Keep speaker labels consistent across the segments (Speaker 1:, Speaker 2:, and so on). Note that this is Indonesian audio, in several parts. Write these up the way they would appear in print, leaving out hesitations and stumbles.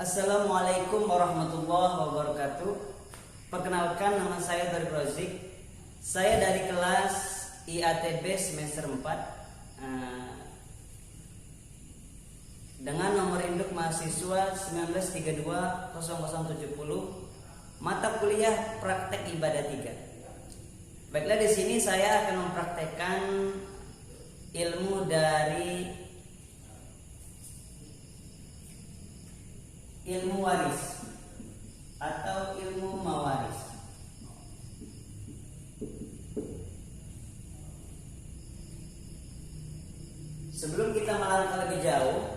Speaker 1: Assalamualaikum warahmatullahi wabarakatuh. Perkenalkan, nama saya Darif Rozik. Saya dari kelas IATB semester 4 dengan nomor induk mahasiswa 19320070, mata kuliah praktek ibadah 3. Baiklah, di sini saya akan mempraktekkan ilmu dari ilmu waris atau ilmu mawaris. Sebelum kita melangkah lebih jauh,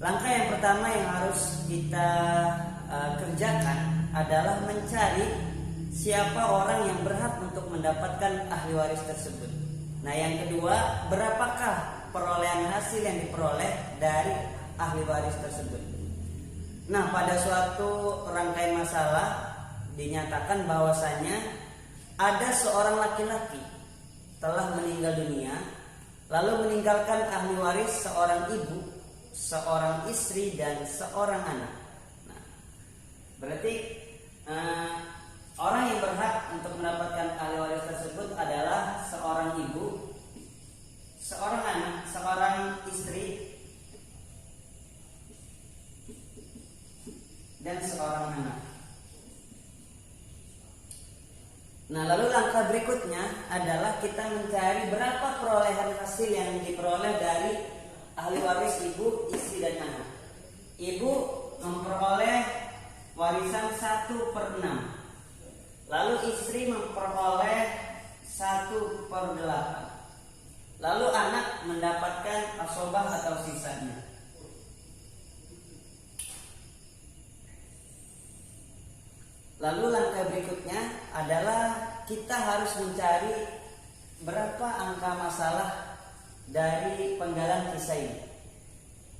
Speaker 1: langkah yang pertama yang harus kita kerjakan adalah mencari siapa orang yang berhak untuk mendapatkan ahli waris tersebut. Nah, yang kedua, berapakah perolehan hasil yang diperoleh dari ahli waris tersebut. Nah, pada suatu rangkaian masalah dinyatakan bahwasanya ada seorang laki-laki telah meninggal dunia, lalu meninggalkan ahli waris seorang ibu, seorang istri, dan seorang anak. Nah, berarti orang yang berhak untuk mendapatkan ahli waris tersebut adalah seorang ibu, seorang anak, seorang istri, dan seorang anak. Nah, lalu langkah berikutnya adalah kita mencari berapa perolehan hasil yang diperoleh dari ahli waris ibu, istri, dan anak. Ibu memperoleh warisan 1/6, lalu istri memperoleh 1/8, lalu anak mendapatkan asobah atau sisanya. Lalu langkah berikutnya adalah kita harus mencari berapa angka masalah dari penggalan kisah ini,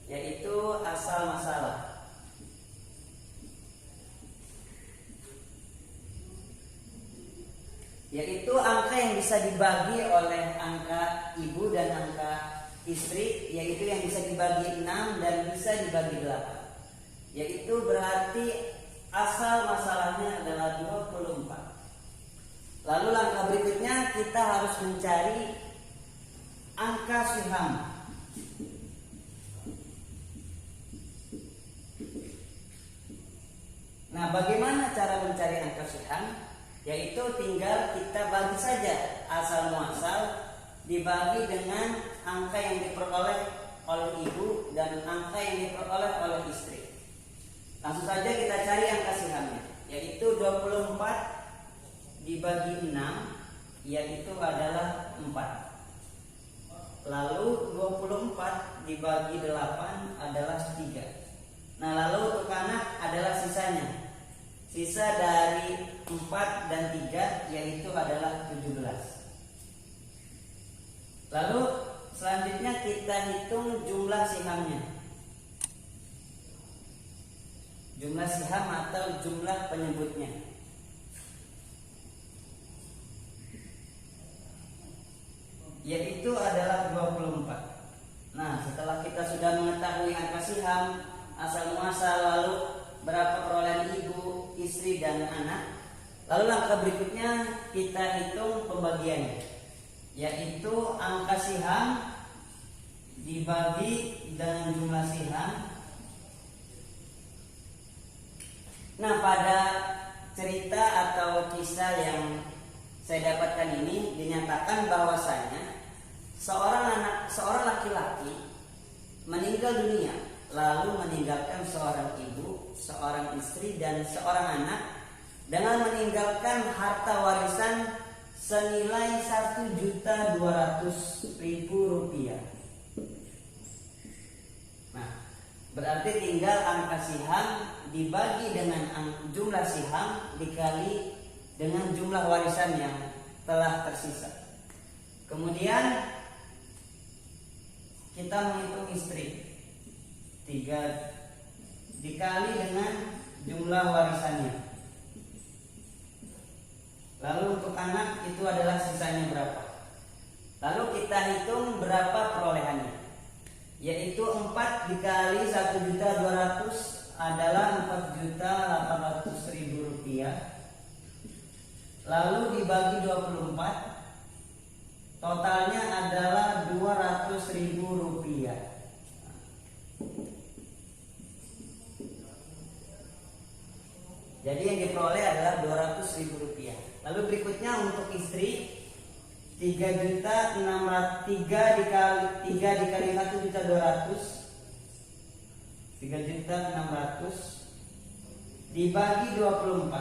Speaker 1: yaitu asal masalah. Yaitu angka yang bisa dibagi oleh angka ibu dan angka istri, yaitu yang bisa dibagi 6 dan bisa dibagi 8. Yaitu berarti asal masalahnya adalah 24. Lalu langkah berikutnya kita harus mencari angka siham. Nah, bagaimana cara mencari angka siham? Yaitu tinggal kita bagi saja asal muasal dibagi dengan angka yang diperoleh oleh ibu dan angka yang diperoleh oleh istri. Langsung saja kita cari angka sihamnya, yaitu 24 dibagi 6, yaitu adalah 4. Lalu 24 dibagi 8 adalah 3. Nah, lalu untuk anak adalah sisanya. Sisa dari 4 dan 3 yaitu adalah 17. Lalu selanjutnya kita hitung jumlah sihamnya. Jumlah siham atau jumlah penyebutnya. Yaitu adalah 24. Nah, setelah kita sudah mengetahui angka siham, asal muasal, lalu berapa perolehan ibu, istri, dan anak, lalu langkah berikutnya kita hitung pembagiannya, yaitu angka siham dibagi dengan jumlah siham. Nah, pada cerita atau kisah yang saya dapatkan ini dinyatakan bahwasanya seorang laki-laki meninggal dunia, lalu meninggalkan seorang ibu, seorang istri, dan seorang anak dengan meninggalkan harta warisan senilai Rp1.200.000. Nah, berarti tinggal angka siham dibagi dengan jumlah siham dikali dengan jumlah warisan yang telah tersisa. Kemudian kita menghitung istri, 3 dikali dengan jumlah warisannya. Lalu untuk anak itu adalah sisanya berapa. Lalu kita hitung berapa perolehannya, yaitu 4 dikali 1.200.000 adalah 4.800.000 rupiah. Lalu dibagi 24, totalnya adalah 200.000 rupiah. Jadi yang diperoleh adalah 200.000 rupiah. Lalu berikutnya untuk istri 3.600, 3 dikali 1.200, 3.600 dibagi 24,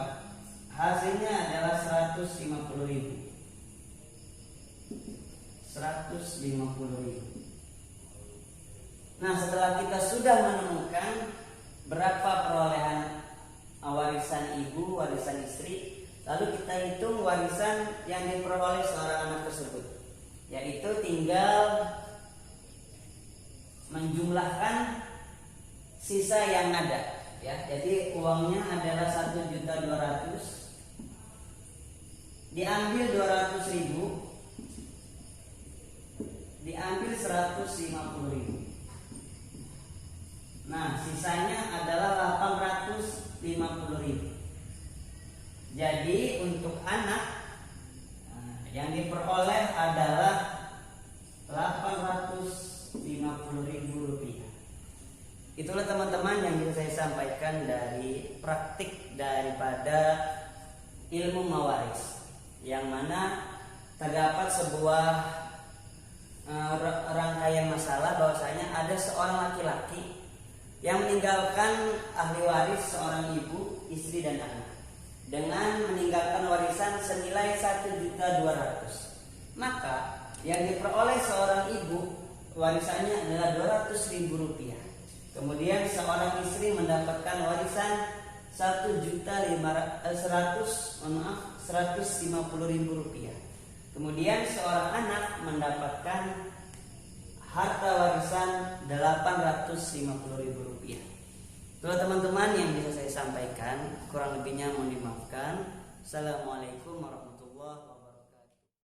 Speaker 1: hasilnya adalah 150.000. Nah, setelah kita sudah menemukan berapa perolehan warisan ibu, warisan istri, lalu kita hitung warisan yang diperoleh seorang anak tersebut, yaitu tinggal menjumlahkan sisa yang ada, ya. Jadi uangnya adalah 1.200.000, diambil 200.000, diambil 150.000. Nah, sisanya adalah 850.000. Jadi untuk anak yang diperoleh adalah 850.000 rupiah. Itulah teman-teman yang bisa saya sampaikan dari praktik daripada ilmu mawaris, yang mana terdapat sebuah rangkaian masalah bahwasanya ada seorang laki-laki yang meninggalkan ahli waris seorang ibu, istri dan anak dengan meninggalkan warisan senilai 1.200.000. Maka yang diperoleh seorang ibu warisannya adalah 200.000 rupiah. Kemudian seorang istri mendapatkan warisan 150.000 rupiah. Kemudian seorang anak mendapatkan harta warisan 850.000 rupiah. Itulah teman-teman yang bisa saya sampaikan. Kurang lebihnya mohon dimaafkan. Assalamualaikum warahmatullahi wabarakatuh.